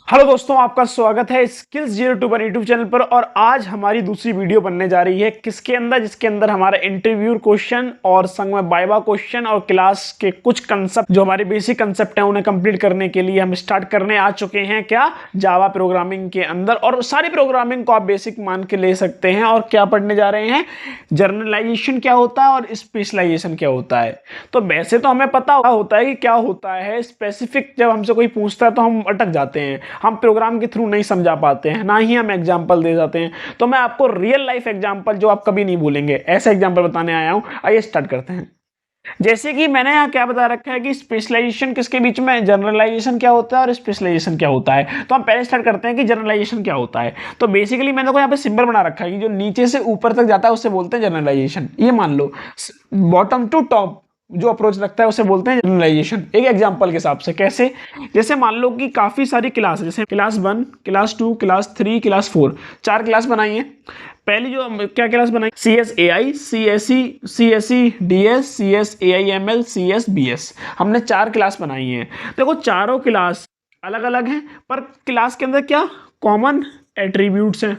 Hello दोस्तों, आपका स्वागत है स्किल्स 02 पर यूट्यूब चैनल पर। और आज हमारी दूसरी वीडियो बनने जा रही है जिसके अंदर हमारा इंटरव्यू क्वेश्चन और संग में वाइवा क्वेश्चन और क्लास के कुछ कंसेप्ट जो हमारे बेसिक कंसेप्ट हैं उन्हें कंप्लीट करने के लिए हम स्टार्ट करने आ चुके हैं क्या जावा प्रोग्रामिंग के अंदर। और सारी प्रोग्रामिंग को आप बेसिक मान के ले सकते हैं। और क्या पढ़ने जा रहे हैं, जर्नलाइजेशन क्या होता है और स्पेशलाइजेशन क्या होता है। तो वैसे तो हमें पता होता है कि क्या होता है, स्पेसिफिक जब हमसे कोई पूछता है तो हम अटक जाते हैं, हम प्रोग्राम के थ्रू नहीं समझा पाते हैं, ना ही हम एग्जाम्पल दे जाते हैं। तो मैं आपको रियल लाइफ एग्जाम्पल जो आप कभी नहीं भूलेंगे ऐसे एग्जाम्पल बताने आया हूं। आइए स्टार्ट करते हैं। जैसे कि मैंने यहाँ क्या बता रखा है कि स्पेशलाइजेशन किसके बीच में, जनरलाइजेशन क्या होता है और स्पेशलाइजेशन क्या होता है। तो हम पहले स्टार्ट करते हैं कि जनरलाइजेशन क्या होता है। तो बेसिकली मैंने को यहाँ पे सिंबल बना रखा है कि जो नीचे से ऊपर तक जाता है उसे बोलते हैं जनरलाइजेशन। ये मान लो बॉटम टू टॉप जो अप्रोच रखता है उसे बोलते हैं जनरलाइजेशन। एक एग्जांपल के हिसाब से कैसे, जैसे मान लो कि काफी सारी क्लास है, जैसे class 1, class 2, class 3, class 4, 4 class बनाई है। पहली जो क्या क्लास बनाई, CSAI, CSE DS, CSAIML, CSBS, हमने 4 क्लास बनाई है। देखो चारों क्लास अलग अलग हैं पर क्लास के अंदर क्या कॉमन एट्रीब्यूट्स हैं,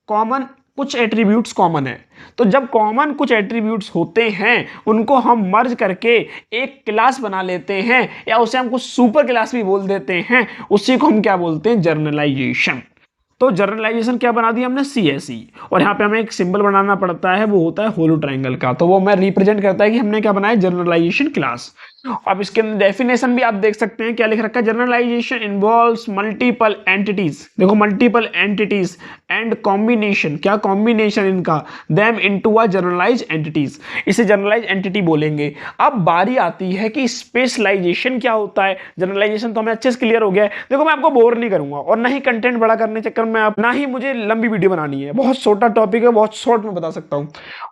कॉमन कुछ एट्रीब्यूट्स कॉमन है। तो जब कॉमन कुछ एट्रीब्यूट्स होते हैं उनको हम मर्ज करके एक क्लास बना लेते हैं, या उसे हम कुछ सुपर क्लास भी बोल देते हैं, उसी को हम क्या बोलते हैं, जर्नलाइजेशन। तो जर्नलाइजेशन क्या बना दिया हमने, CSE। और यहाँ पे हमें एक सिंबल बनाना पड़ता है, वो होता है होलो ट्रायंगल का। तो वो मैं रिप्रेजेंट करता है कि हमने क्या बनाया, जर्नलाइजेशन क्लास। अब इसके अंदर डेफिनेशन भी आप देख सकते हैं क्या लिख रखा है, जर्नलाइजेशन इन्वॉल्व्स मल्टीपल एंटिटीज। देखो मल्टीपल एंटिटीज एंड कॉम्बिनेशन, क्या कॉम्बिनेशन इनका, them into a generalize entities, इसे जनरलाइज एंटिटी बोलेंगे। अब बारी आती है कि स्पेशलाइजेशन क्या होता है। जनरलाइजेशन तो हमें अच्छे से क्लियर हो गया है। देखो मैं आपको बोर नहीं करूंगा और ना ही कंटेंट बड़ा करने चक्कर में आप, ना ही मुझे लंबी वीडियो बनानी है, बहुत छोटा टॉपिक है, बहुत शॉर्ट में बता सकता हूं।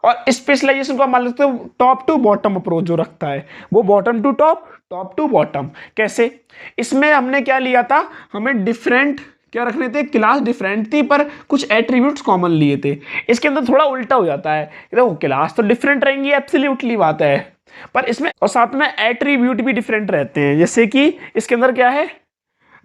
और स्पेशलाइजेशन को आप मान लेते हो टॉप टू बॉटम अप्रोच जो रखता है, वो bottom to top, top to bottom. कैसे, इसमें हमने क्या लिया था, हमें डिफरेंट क्या रखने थे, क्लास डिफरेंट थी पर कुछ एट्रीब्यूट्स कॉमन लिए थे। इसके अंदर थोड़ा उल्टा हो जाता है, देखो क्लास तो डिफरेंट रहेंगी, एब्सोल्युटली बात है, पर इसमें और साथ में एट्रीब्यूट भी डिफरेंट रहते हैं। जैसे कि इसके अंदर क्या है,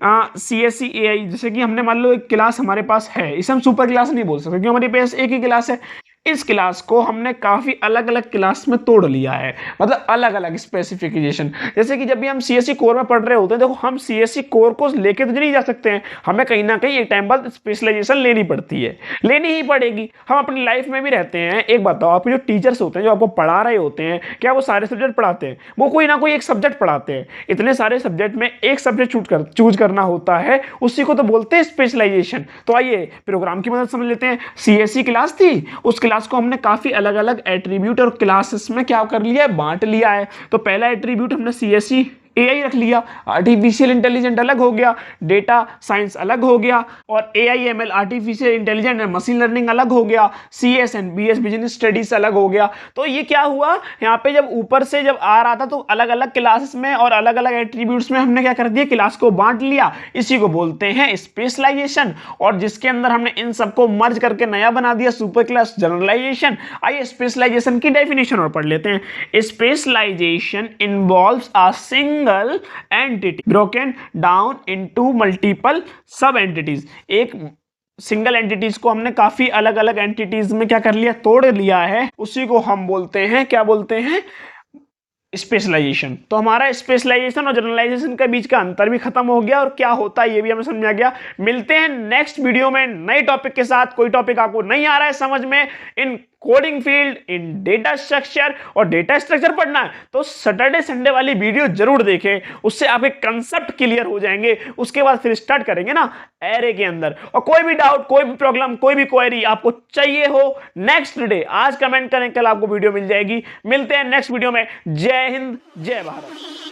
CSEAI, जैसे कि हमने मान लो एक क्लास हमारे पास है, इसे हम सुपर क्लास नहीं बोल सकते क्योंकि हमारे पास एक ही क्लास है। इस क्लास को हमने काफी अलग अलग क्लास में तोड़ लिया है, मतलब अलग अलग स्पेसिफिकेशन। जैसे कि जब भी हम CSE कोर में पढ़ रहे होते हैं, देखो हम CSE कोर को लेके तो नहीं जा सकते हैं, हमें कहीं ना कहीं एक टाइम बाद स्पेशलाइजेशन लेनी पड़ती है, लेनी ही पड़ेगी। हम अपनी लाइफ में भी रहते हैं। एक बात बताओ, आपके जो टीचर्स होते हैं जो आपको पढ़ा रहे होते हैं, क्या वो सारे सब्जेक्ट पढ़ाते हैं, वो कोई ना कोई एक सब्जेक्ट पढ़ाते हैं। इतने सारे सब्जेक्ट में एक सब्जेक्ट चूज करना होता है, उसी को तो बोलते हैं स्पेशलाइजेशन। तो आइए प्रोग्राम की मदद समझ लेते हैं। CSE क्लास थी, उस क्लास को हमने काफी अलग अलग एट्रीब्यूट और क्लासेस में क्या कर लिया है, बांट लिया है। तो पहला एट्रीब्यूट हमने CSEAI रख लिया, आर्टिफिशियल इंटेलिजेंट अलग हो गया, डेटा साइंस अलग हो गया, और AIML artificial intelligent and machine learning अलग हो गया, CS and BS business studies अलग हो गया। तो ये क्या हुआ, यहाँ पे जब ऊपर से जब आ रहा था तो अलग अलग क्लासेस में और अलग अलग एट्रीब्यूट्स में हमने क्या कर दिया, क्लास को बांट लिया। इसी को बोलते हैं स्पेशलाइजेशन। और जिसके अंदर हमने इन सबको मर्ज करके नया बना दिया, सुपर क्लास, जनरलाइजेशन। आइए स्पेशलाइजेशन की डेफिनेशन और पढ़ लेते हैं। Specialization involves a single entity broken down into multiple sub entities. एक सिंगल एंटिटीज को हमने काफी अलग अलग एंटिटीज में क्या कर लिया, तोड़ लिया है, उसी को हम बोलते हैं, क्या बोलते हैं, स्पेशलाइजेशन। तो हमारा स्पेशलाइजेशन और जनरलाइजेशन के बीच का अंतर भी खत्म हो गया और क्या होता है ये भी हमें समझ आ गया। मिलते हैं नेक्स्ट वीडियो में नए टॉपिक के साथ। कोई टॉपिक आपको नहीं आ रहा है समझ में in coding field, in data structure, और डेटा स्ट्रक्चर पढ़ना है तो सैटरडे संडे वाली वीडियो जरूर देखें, उससे आपके कंसेप्ट क्लियर हो जाएंगे। उसके बाद फिर स्टार्ट करेंगे ना एरे के अंदर। और कोई भी डाउट, कोई भी प्रॉब्लम, कोई भी क्वेरी आपको चाहिए हो नेक्स्ट डे, आज कमेंट करें, कल आपको वीडियो मिल जाएगी। मिलते हैं नेक्स्ट वीडियो में। जय हिंद, जय भारत।